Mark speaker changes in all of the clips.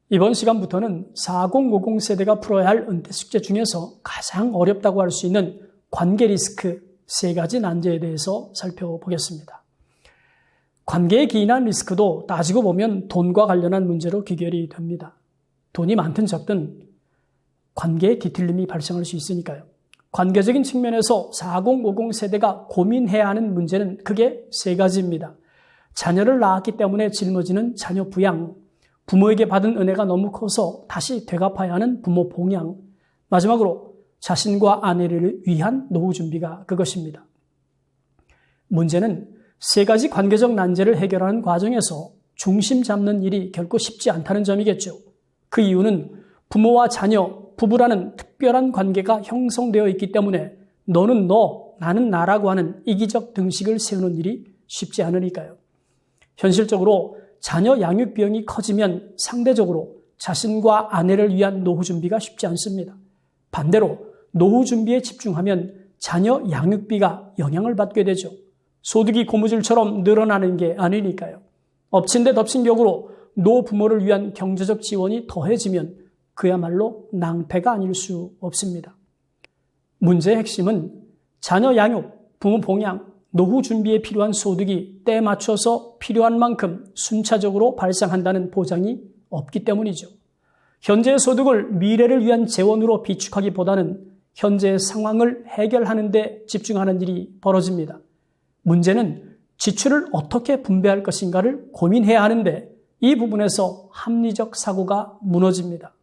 Speaker 1: 이번 시간부터는 4050 세대가 풀어야 할 은퇴 숙제 중에서 가장 어렵다고 할 수 있는 관계 리스크 3가지 난제에 대해서 살펴보겠습니다. 관계에 기인한 리스크도 따지고 보면 돈과 관련한 문제로 귀결이 됩니다. 돈이 많든 적든 관계에 뒤틀림이 발생할 수 있으니까요. 관계적인 측면에서 4050 세대가 고민해야 하는 문제는 크게 3가지입니다. 자녀를 낳았기 때문에 짊어지는 자녀 부양, 부모에게 받은 은혜가 너무 커서 다시 되갚아야 하는 부모 봉양, 마지막으로 자신과 아내를 위한 노후 준비가 그것입니다. 문제는 3가지 관계적 난제를 해결하는 과정에서 중심 잡는 일이 결코 쉽지 않다는 점이겠죠. 그 이유는 부모와 자녀, 부부라는 특별한 관계가 형성되어 있기 때문에 너는 너, 나는 나라고 하는 이기적 등식을 세우는 일이 쉽지 않으니까요. 현실적으로 자녀 양육 비용이 커지면 상대적으로 자신과 아내를 위한 노후 준비가 쉽지 않습니다. 반대로 노후 준비에 집중하면 자녀 양육비가 영향을 받게 되죠. 소득이 고무줄처럼 늘어나는 게 아니니까요. 엎친 데 덮친 격으로 노부모를 위한 경제적 지원이 더해지면 그야말로 낭패가 아닐 수 없습니다. 문제의 핵심은 자녀 양육, 부모 봉양, 노후 준비에 필요한 소득이 때에 맞춰서 필요한 만큼 순차적으로 발생한다는 보장이 없기 때문이죠. 현재의 소득을 미래를 위한 재원으로 비축하기보다는 현재의 상황을 해결하는 데 집중하는 일이 벌어집니다. 문제는 지출을 어떻게 분배할 것인가를 고민해야 하는데 이 부분에서 합리적 사고가 무너집니다.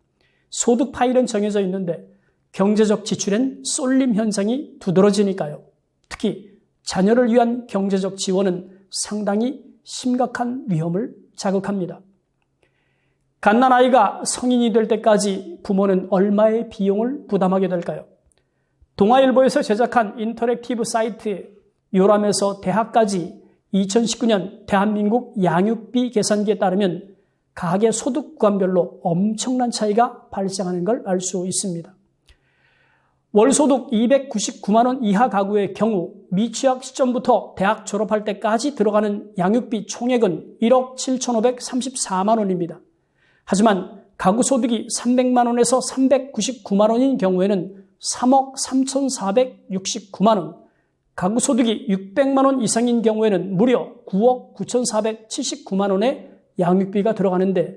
Speaker 1: 소득 파일은 정해져 있는데 경제적 지출엔 쏠림 현상이 두드러지니까요. 특히 자녀를 위한 경제적 지원은 상당히 심각한 위험을 자극합니다. 갓난아이가 성인이 될 때까지 부모는 얼마의 비용을 부담하게 될까요? 동아일보에서 제작한 인터랙티브 사이트 요람에서 대학까지 2019년 대한민국 양육비 계산기에 따르면 가계 소득 구간별로 엄청난 차이가 발생하는 걸 알 수 있습니다. 월소득 299만 원 이하 가구의 경우 미취학 시점부터 대학 졸업할 때까지 들어가는 양육비 총액은 1억 7,534만 원입니다. 하지만 가구 소득이 300만 원에서 399만 원인 경우에는 3억 3,469만 원, 가구 소득이 600만 원 이상인 경우에는 무려 9억 9,479만 원의 양육비가 들어가는데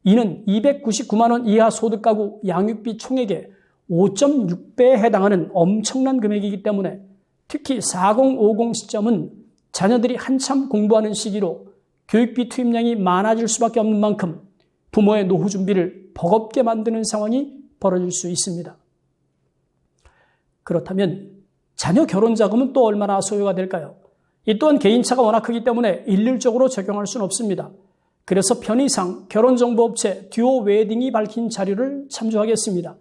Speaker 1: 이는 299만 원 이하 소득 가구 양육비 총액의 5.6배에 해당하는 엄청난 금액이기 때문에 특히 4050 시점은 자녀들이 한참 공부하는 시기로 교육비 투입량이 많아질 수밖에 없는 만큼 부모의 노후 준비를 버겁게 만드는 상황이 벌어질 수 있습니다. 그렇다면 자녀 결혼 자금은 또 얼마나 소요가 될까요? 이 또한 개인차가 워낙 크기 때문에 일률적으로 적용할 수는 없습니다. 그래서 편의상 결혼정보업체 듀오 웨딩이 밝힌 자료를 참조하겠습니다.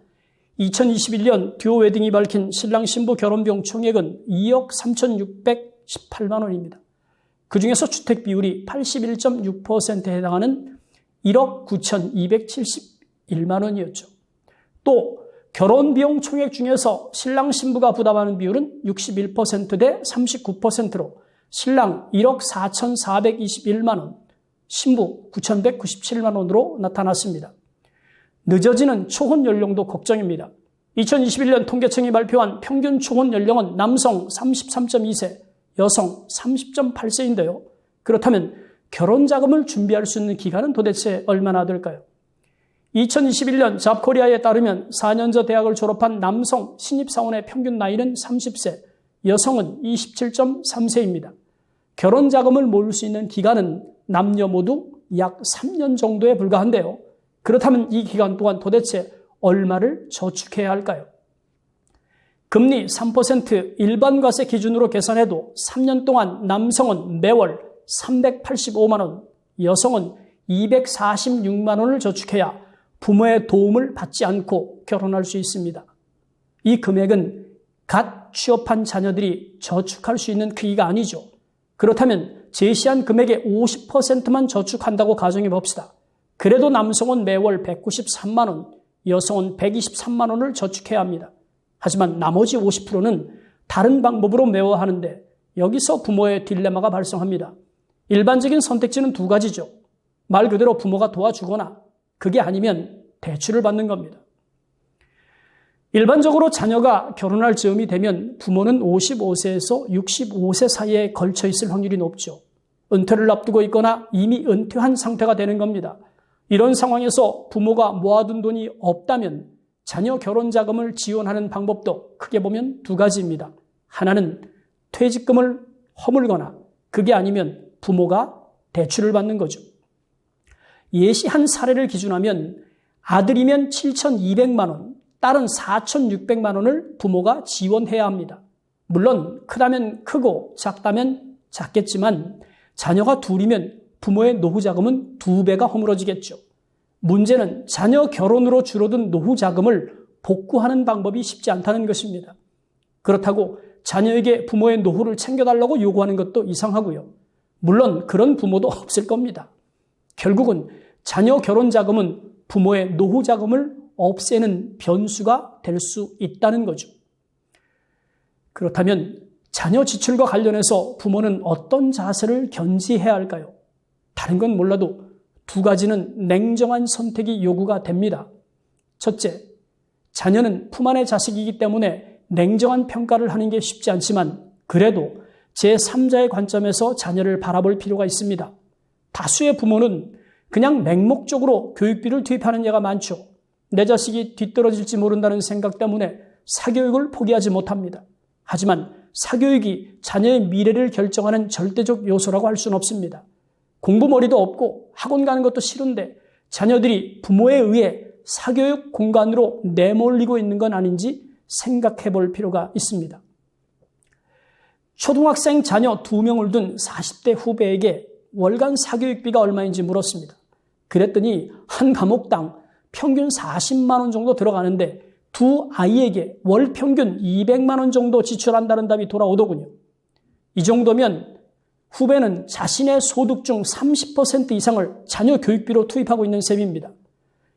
Speaker 1: 2021년 듀오 웨딩이 밝힌 신랑 신부 결혼비용 총액은 2억 3,618만 원입니다. 그중에서 주택 비율이 81.6%에 해당하는 1억 9,271만 원이었죠. 또 결혼비용 총액 중에서 신랑 신부가 부담하는 비율은 61%대 39%로 신랑 1억 4,421만 원, 신부 9,197만 원으로 나타났습니다. 늦어지는 초혼 연령도 걱정입니다. 2021년 통계청이 발표한 평균 초혼 연령은 남성 33.2세, 여성 30.8세인데요. 그렇다면 결혼 자금을 준비할 수 있는 기간은 도대체 얼마나 될까요? 2021년 잡코리아에 따르면 4년제 대학을 졸업한 남성 신입사원의 평균 나이는 30세, 여성은 27.3세입니다. 결혼 자금을 모을 수 있는 기간은 남녀 모두 약 3년 정도에 불과한데요. 그렇다면 이 기간 동안 도대체 얼마를 저축해야 할까요? 금리 3% 일반과세 기준으로 계산해도 3년 동안 남성은 매월 385만 원, 여성은 246만 원을 저축해야 부모의 도움을 받지 않고 결혼할 수 있습니다. 이 금액은 갓 취업한 자녀들이 저축할 수 있는 크기가 아니죠. 그렇다면 제시한 금액의 50%만 저축한다고 가정해 봅시다. 그래도 남성은 매월 193만 원, 여성은 123만 원을 저축해야 합니다. 하지만 나머지 50%는 다른 방법으로 메워야 하는데 여기서 부모의 딜레마가 발생합니다. 일반적인 선택지는 2가지죠. 말 그대로 부모가 도와주거나 그게 아니면 대출을 받는 겁니다. 일반적으로 자녀가 결혼할 즈음이 되면 부모는 55세에서 65세 사이에 걸쳐 있을 확률이 높죠. 은퇴를 앞두고 있거나 이미 은퇴한 상태가 되는 겁니다. 이런 상황에서 부모가 모아둔 돈이 없다면 자녀 결혼 자금을 지원하는 방법도 크게 보면 두 가지입니다. 하나는 퇴직금을 허물거나 그게 아니면 부모가 대출을 받는 거죠. 예시한 사례를 기준하면 아들이면 7,200만 원, 딸은 4,600만 원을 부모가 지원해야 합니다. 물론 크다면 크고 작다면 작겠지만 자녀가 둘이면 부모의 노후 자금은 2배가 허물어지겠죠. 문제는 자녀 결혼으로 줄어든 노후 자금을 복구하는 방법이 쉽지 않다는 것입니다. 그렇다고 자녀에게 부모의 노후를 챙겨달라고 요구하는 것도 이상하고요. 물론 그런 부모도 없을 겁니다. 결국은 자녀 결혼 자금은 부모의 노후 자금을 없애는 변수가 될 수 있다는 거죠. 그렇다면 자녀 지출과 관련해서 부모는 어떤 자세를 견지해야 할까요? 다른 건 몰라도 두 가지는 냉정한 선택이 요구가 됩니다. 첫째, 자녀는 품 안의 자식이기 때문에 냉정한 평가를 하는 게 쉽지 않지만 그래도 제3자의 관점에서 자녀를 바라볼 필요가 있습니다. 다수의 부모는 그냥 맹목적으로 교육비를 투입하는 예가 많죠. 내 자식이 뒤떨어질지 모른다는 생각 때문에 사교육을 포기하지 못합니다. 하지만 사교육이 자녀의 미래를 결정하는 절대적 요소라고 할 수는 없습니다. 공부머리도 없고 학원 가는 것도 싫은데 자녀들이 부모에 의해 사교육 공간으로 내몰리고 있는 건 아닌지 생각해 볼 필요가 있습니다. 초등학생 자녀 2명을 둔 40대 후배에게 월간 사교육비가 얼마인지 물었습니다. 그랬더니 한 과목당 평균 40만 원 정도 들어가는데 두 아이에게 월 평균 200만 원 정도 지출한다는 답이 돌아오더군요. 이 정도면 후배는 자신의 소득 중 30% 이상을 자녀 교육비로 투입하고 있는 셈입니다.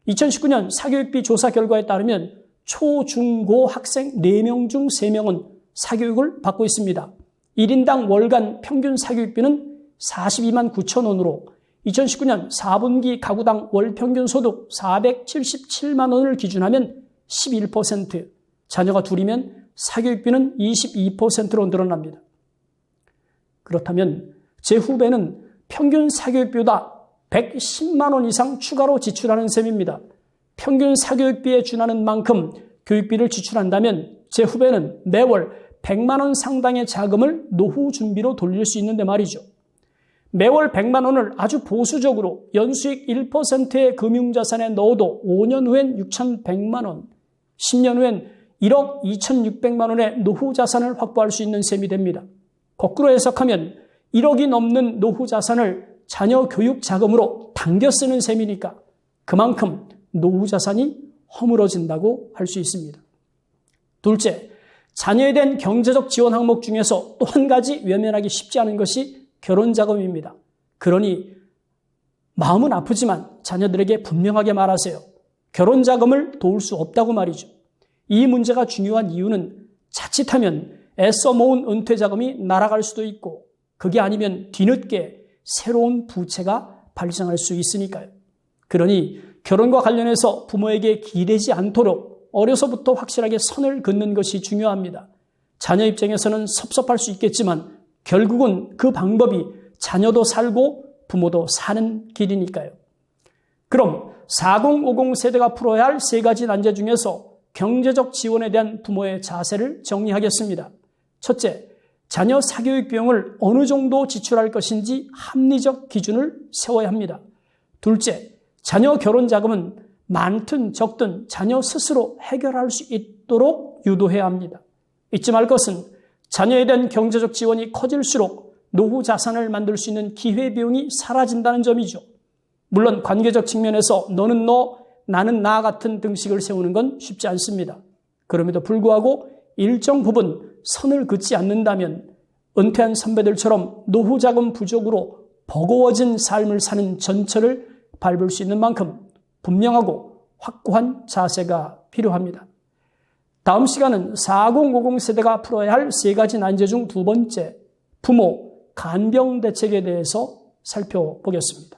Speaker 1: 2019년 사교육비 조사 결과에 따르면 초, 중, 고 학생 4명 중 3명은 사교육을 받고 있습니다. 1인당 월간 평균 사교육비는 42만 9천 원으로 2019년 4분기 가구당 월 평균 소득 477만 원을 기준하면 11%, 자녀가 둘이면 사교육비는 22%로 늘어납니다. 그렇다면 제 후배는 평균 사교육비보다 110만 원 이상 추가로 지출하는 셈입니다. 평균 사교육비에 준하는 만큼 교육비를 지출한다면 제 후배는 매월 100만 원 상당의 자금을 노후 준비로 돌릴 수 있는데 말이죠. 매월 100만 원을 아주 보수적으로 연수익 1%의 금융자산에 넣어도 5년 후엔 6,100만 원, 10년 후엔 1억 2,600만 원의 노후 자산을 확보할 수 있는 셈이 됩니다. 거꾸로 해석하면 1억이 넘는 노후 자산을 자녀 교육 자금으로 당겨 쓰는 셈이니까 그만큼 노후 자산이 허물어진다고 할 수 있습니다. 둘째, 자녀에 대한 경제적 지원 항목 중에서 또 한 가지 외면하기 쉽지 않은 것이 결혼자금입니다. 그러니 마음은 아프지만 자녀들에게 분명하게 말하세요. 결혼자금을 도울 수 없다고 말이죠. 이 문제가 중요한 이유는 자칫하면 애써 모은 은퇴자금이 날아갈 수도 있고 그게 아니면 뒤늦게 새로운 부채가 발생할 수 있으니까요. 그러니 결혼과 관련해서 부모에게 기대지 않도록 어려서부터 확실하게 선을 긋는 것이 중요합니다. 자녀 입장에서는 섭섭할 수 있겠지만 결국은 그 방법이 자녀도 살고 부모도 사는 길이니까요. 그럼 4050 세대가 풀어야 할 3가지 난제 중에서 경제적 지원에 대한 부모의 자세를 정리하겠습니다. 첫째, 자녀 사교육 비용을 어느 정도 지출할 것인지 합리적 기준을 세워야 합니다. 둘째, 자녀 결혼 자금은 많든 적든 자녀 스스로 해결할 수 있도록 유도해야 합니다. 잊지 말 것은 자녀에 대한 경제적 지원이 커질수록 노후 자산을 만들 수 있는 기회비용이 사라진다는 점이죠. 물론 관계적 측면에서 너는 너, 나는 나 같은 등식을 세우는 건 쉽지 않습니다. 그럼에도 불구하고 일정 부분 선을 긋지 않는다면 은퇴한 선배들처럼 노후 자금 부족으로 버거워진 삶을 사는 전철을 밟을 수 있는 만큼 분명하고 확고한 자세가 필요합니다. 다음 시간은 4050 세대가 풀어야 할 3가지 난제 중 2번째, 부모 간병 대책에 대해서 살펴보겠습니다.